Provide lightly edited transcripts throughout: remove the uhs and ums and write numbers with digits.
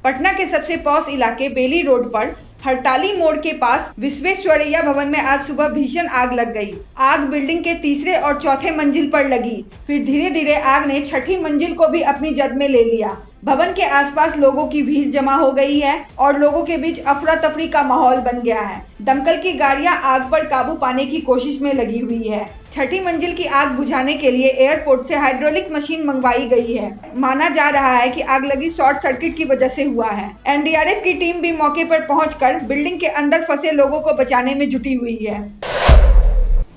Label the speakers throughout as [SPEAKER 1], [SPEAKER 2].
[SPEAKER 1] पटना के सबसे पॉश इलाके बेली रोड पर हड़ताली मोड़ के पास विश्वेश्वरैया भवन में आज सुबह भीषण आग लग गई। आग बिल्डिंग के तीसरे और चौथे मंजिल पर लगी। फिर धीरे धीरे आग ने छठी मंजिल को भी अपनी जद में ले लिया। भवन के आसपास लोगों की भीड़ जमा हो गई है और लोगों के बीच अफरा तफरी का माहौल बन गया है। दमकल की गाड़ियां आग पर काबू पाने की कोशिश में लगी हुई है। छठी मंजिल की आग बुझाने के लिए एयरपोर्ट से हाइड्रोलिक मशीन मंगवाई गई है। माना जा रहा है कि आग लगी शॉर्ट सर्किट की वजह से हुआ है। एनडीआरएफ की टीम भी मौके पर पहुंचकर बिल्डिंग के अंदर फंसे लोगों को बचाने में जुटी हुई है।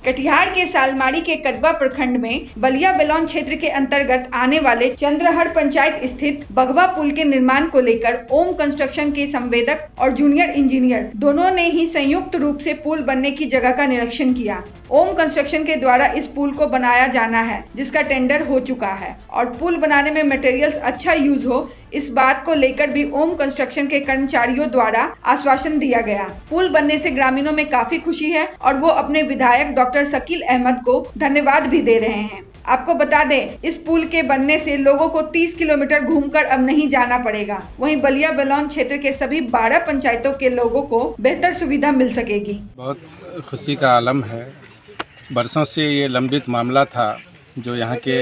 [SPEAKER 1] कटिहार के सालमारी के कदवा प्रखंड में बलिया बेलौन क्षेत्र के अंतर्गत आने वाले चंद्रहर पंचायत स्थित बघवा पुल के निर्माण को लेकर ओम कंस्ट्रक्शन के संवेदक और जूनियर इंजीनियर दोनों ने ही संयुक्त रूप से पुल बनने की जगह का निरीक्षण किया। ओम कंस्ट्रक्शन के द्वारा इस पुल को बनाया जाना है, जिसका टेंडर हो चुका है और पुल बनाने में मटेरियल्स अच्छा यूज हो, इस बात को लेकर भी ओम कंस्ट्रक्शन के कर्मचारियों द्वारा आश्वासन दिया गया। पुल बनने से ग्रामीणों में काफी खुशी है और वो अपने विधायक डॉक्टर शकील अहमद को धन्यवाद भी दे रहे हैं। आपको बता दें, इस पुल के बनने से लोगों को 30 किलोमीटर घूमकर अब नहीं जाना पड़ेगा। वहीं बलिया बेलौन क्षेत्र के सभी 12 पंचायतों के लोगों को बेहतर सुविधा मिल सकेगी।
[SPEAKER 2] बहुत खुशी का आलम है। बरसों से ये लंबित मामला था, जो यहाँ के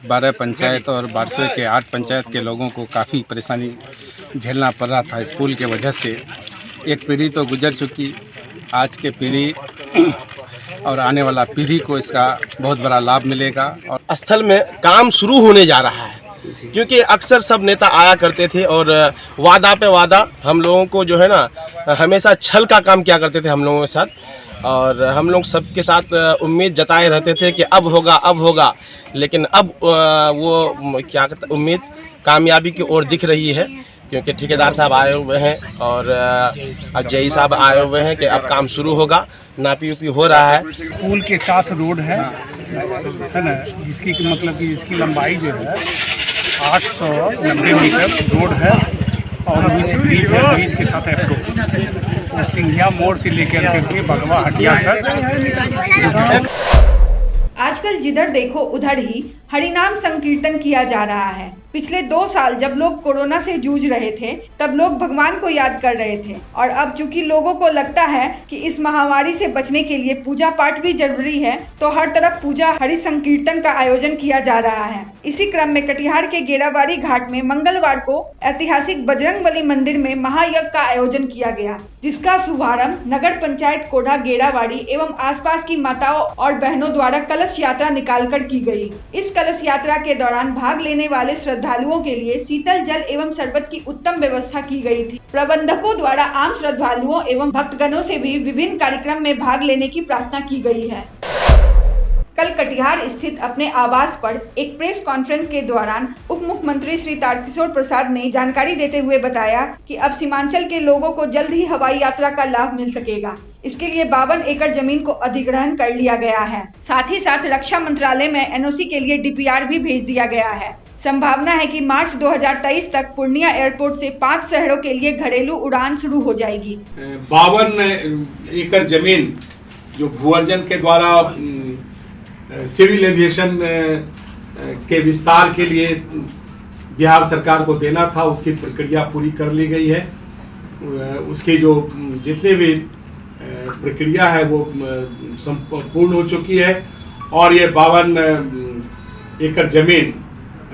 [SPEAKER 2] 12 पंचायत और बारसों के 8 पंचायत के लोगों को काफ़ी परेशानी झेलना पड़ रहा था। इस पुल के वजह से एक पीढ़ी तो गुजर चुकी, आज के पीढ़ी और आने वाला पीढ़ी को इसका बहुत बड़ा लाभ मिलेगा।
[SPEAKER 3] और स्थल में काम शुरू होने जा रहा है, क्योंकि अक्सर सब नेता आया करते थे और वादा पे वादा हम लोगों को जो है ना, हमेशा छल का काम किया करते थे हम लोगों के साथ। और हम लोग सबके साथ उम्मीद जताए रहते थे कि अब होगा, लेकिन अब वो क्या कहते, उम्मीद कामयाबी की ओर दिख रही है, क्योंकि ठेकेदार साहब आए हुए हैं और जेई साहब आए हुए हैं कि अब काम शुरू होगा, नापी उपी हो रहा है।
[SPEAKER 4] पुल के साथ रोड है ना, जिसकी मतलब कि इसकी लंबाई जो है 890 मीटर रोड है और ब्रिज के साथ अप्रोच सिंघिया मोड़ से लेकर के बगवा हटिया तक।
[SPEAKER 1] आजकल जिधर देखो उधर ही हरिनाम संकीर्तन किया जा रहा है। पिछले 2 साल जब लोग कोरोना से जूझ रहे थे, तब लोग भगवान को याद कर रहे थे और अब चूंकि लोगों को लगता है कि इस महामारी से बचने के लिए पूजा पाठ भी जरूरी है, तो हर तरफ पूजा हरि संकीर्तन का आयोजन किया जा रहा है। इसी क्रम में कटिहार के गेराबाड़ी घाट में मंगलवार को ऐतिहासिक बजरंगबली मंदिर में महायज्ञ का आयोजन किया गया, जिसका शुभारंभ नगर पंचायत कोढ़ा गेराबाड़ी एवं आसपास की माताओं और बहनों द्वारा कलश यात्रा निकालकर की गई। इस कलश यात्रा के दौरान भाग लेने वाले श्रद्धालुओं के लिए शीतल जल एवं शरबत की उत्तम व्यवस्था की गई थी। प्रबंधकों द्वारा आम श्रद्धालुओं एवं भक्तगणों से भी विभिन्न कार्यक्रम में भाग लेने की प्रार्थना की गई है। कल कटिहार स्थित अपने आवास पर एक प्रेस कॉन्फ्रेंस के दौरान उप मुख्यमंत्री श्री तारकिशोर प्रसाद ने जानकारी देते हुए बताया कि अब सीमांचल के लोगों को जल्द ही हवाई यात्रा का लाभ मिल सकेगा। इसके लिए 52 एकड़ जमीन को अधिग्रहण कर लिया गया है। साथ ही साथ रक्षा मंत्रालय में एनओसी के लिए डीपीआर भी भेज दिया गया है। संभावना है कि मार्च 2023 तक पूर्णिया एयरपोर्ट से 5 शहरों के लिए घरेलू उड़ान शुरू हो जाएगी।
[SPEAKER 5] 52 एकड़ जमीन जो भू-अर्जन के द्वारा सिविल एविएशन के विस्तार के लिए बिहार सरकार को देना था, उसकी प्रक्रिया पूरी कर ली गई है। उसकी जो जितनी भी प्रक्रिया है वो संपूर्ण हो चुकी है और ये 52 एकड़ जमीन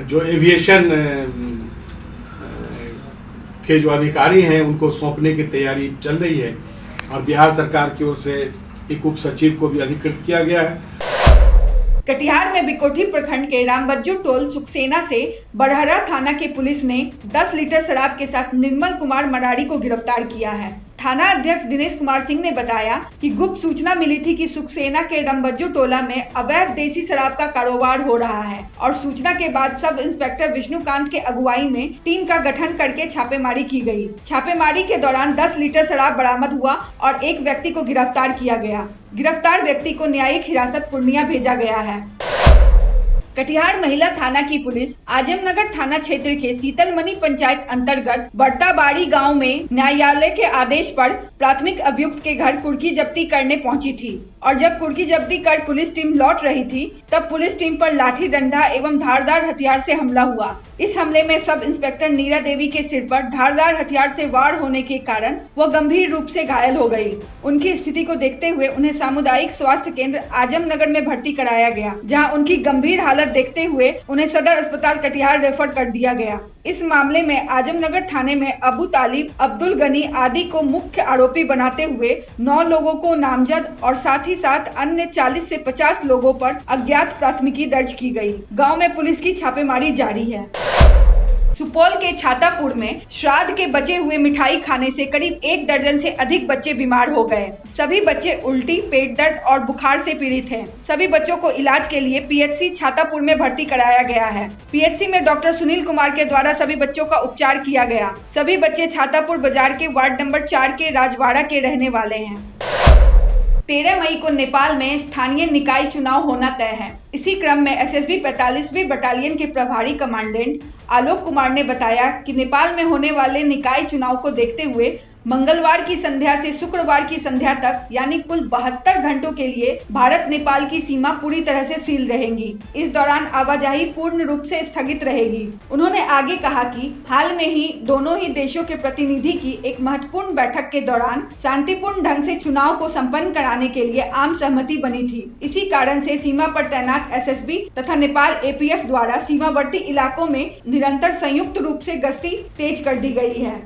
[SPEAKER 5] जो एविएशन के जो अधिकारी हैं उनको सौंपने की तैयारी चल रही है और बिहार सरकार की ओर से एक उप सचिव को भी अधिकृत किया गया है।
[SPEAKER 1] कटिहार में बिकोठी प्रखंड के रामबज्जू टोल सुखसेना से बड़हरा थाना के पुलिस ने 10 लीटर शराब के साथ निर्मल कुमार मराड़ी को गिरफ्तार किया है। थाना अध्यक्ष दिनेश कुमार सिंह ने बताया कि गुप्त सूचना मिली थी कि सुखसेना के रामबज्जू टोला में अवैध देसी शराब का कारोबार हो रहा है और सूचना के बाद सब इंस्पेक्टर विष्णुकांत के अगुवाई में टीम का गठन करके छापेमारी की गई। छापेमारी के दौरान 10 लीटर शराब बरामद हुआ और एक व्यक्ति को गिरफ्तार किया गया। गिरफ्तार व्यक्ति को न्यायिक हिरासत पूर्णिया भेजा गया है। कटिहार महिला थाना की पुलिस आजमनगर थाना क्षेत्र के शीतलमणि पंचायत अंतर्गत बड़ताबाड़ी गांव में न्यायालय के आदेश पर प्राथमिक अभियुक्त के घर कुर्की जब्ती करने पहुंची थी। और जब कुर्की जब्ती कर पुलिस टीम लौट रही थी तब पुलिस टीम पर लाठी डंडा एवं धारदार हथियार से हमला हुआ। इस हमले में सब इंस्पेक्टर नीरा देवी के सिर पर धारदार हथियार से वार होने के कारण वह गंभीर रूप से घायल हो गई। उनकी स्थिति को देखते हुए उन्हें सामुदायिक स्वास्थ्य केंद्र आजमनगर में भर्ती कराया गया, जहां उनकी गंभीर हालत देखते हुए उन्हें सदर अस्पताल कटिहार रेफर कर दिया गया। इस मामले में आजमनगर थाने में अबू तालिब, अब्दुल गनी आदि को मुख्य आरोपी बनाते हुए 9 लोगों को नामजद और साथ ही साथ अन्य 40 से 50 लोगों पर अज्ञात प्राथमिकी दर्ज की गई। गांव में पुलिस की छापेमारी जारी है। सुपौल के छातापुर में श्राद्ध के बचे हुए मिठाई खाने से करीब 1 दर्जन से अधिक बच्चे बीमार हो गए। सभी बच्चे उल्टी, पेट दर्द और बुखार से पीड़ित हैं। सभी बच्चों को इलाज के लिए पीएचसी छातापुर में भर्ती कराया गया है। पीएचसी में डॉक्टर सुनील कुमार के द्वारा सभी बच्चों का उपचार किया गया। सभी बच्चे छातापुर बाजार के वार्ड नंबर 4 के राजवाड़ा के रहने वाले हैं। 13 मई को नेपाल में स्थानीय निकाय चुनाव होना तय है। इसी क्रम में एसएसबी 45वीं बटालियन के प्रभारी कमांडेंट आलोक कुमार ने बताया कि नेपाल में होने वाले निकाय चुनाव को देखते हुए मंगलवार की संध्या से शुक्रवार की संध्या तक यानी कुल 72 घंटों के लिए भारत नेपाल की सीमा पूरी तरह से सील रहेंगी। इस दौरान आवाजाही पूर्ण रूप से स्थगित रहेगी। उन्होंने आगे कहा कि हाल में ही दोनों ही देशों के प्रतिनिधि की एक महत्वपूर्ण बैठक के दौरान शांतिपूर्ण ढंग से चुनाव को संपन्न कराने के लिए आम सहमति बनी थी। इसी कारण से सीमा पर तैनात एसएसबी तथा नेपाल एपीएफ द्वारा सीमावर्ती इलाकों में निरंतर संयुक्त रूप से गश्ती तेज कर दी गई है।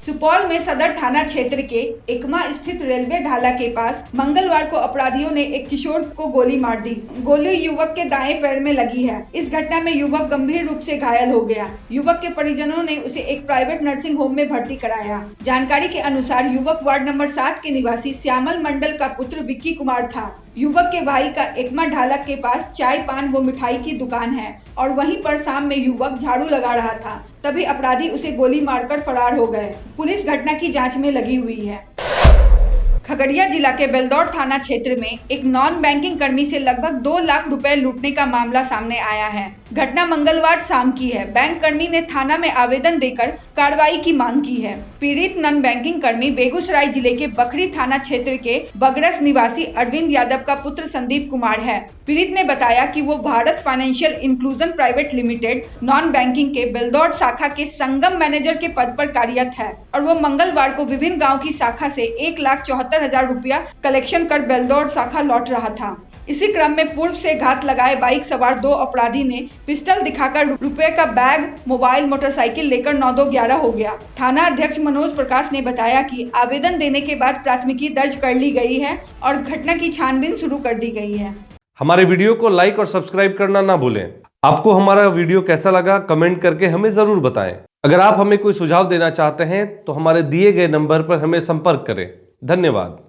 [SPEAKER 1] सुपौल में सदर थाना क्षेत्र के एकमा स्थित रेलवे ढाला के पास मंगलवार को अपराधियों ने एक किशोर को गोली मार दी। गोली युवक के दाएं पैर में लगी है। इस घटना में युवक गंभीर रूप से घायल हो गया। युवक के परिजनों ने उसे एक प्राइवेट नर्सिंग होम में भर्ती कराया। जानकारी के अनुसार युवक वार्ड नंबर 7 के निवासी श्यामल मंडल का पुत्र विक्की कुमार था। युवक के भाई का एकमा ढाला के पास चाय पान व मिठाई की दुकान है और वहीं पर शाम में युवक झाड़ू लगा रहा था, तभी अपराधी उसे गोली मारकर फरार हो गए। पुलिस घटना की जांच में लगी हुई है। खगड़िया जिला के बेलदौर थाना क्षेत्र में एक नॉन बैंकिंग कर्मी से लगभग 2 लाख रुपए लूटने का मामला सामने आया है। घटना मंगलवार शाम की है। बैंक कर्मी ने थाना में आवेदन देकर कार्रवाई की मांग की है। पीड़ित नॉन बैंकिंग कर्मी बेगूसराय जिले के बखरी थाना क्षेत्र के बगरस निवासी अरविंद यादव का पुत्र संदीप कुमार है। पीड़ित ने बताया कि वो Bharat financial inclusion private limited non banking के बेलदौर शाखा के संगम मैनेजर के पद पर कार्यरत है और वो मंगलवार को विभिन्न गाँव की शाखा से 1,74,000 रुपया कलेक्शन कर बेलदौर शाखा लौट रहा था। इसी क्रम में पूर्व से घात लगाए बाइक सवार 2 अपराधी ने पिस्टल दिखाकर रुपए का बैग, मोबाइल, मोटरसाइकिल लेकर 9-2-11 हो गया। थाना अध्यक्ष मनोज प्रकाश ने बताया कि आवेदन देने के बाद प्राथमिकी दर्ज कर ली गई है और घटना की छानबीन शुरू कर दी गई है।
[SPEAKER 6] हमारे वीडियो को लाइक और सब्सक्राइब करना ना भूलें। आपको हमारा वीडियो कैसा लगा कमेंट करके हमें जरूर बताएं। अगर आप हमें कोई सुझाव देना चाहते हैं तो हमारे दिए गए नंबर पर हमें संपर्क करें। धन्यवाद।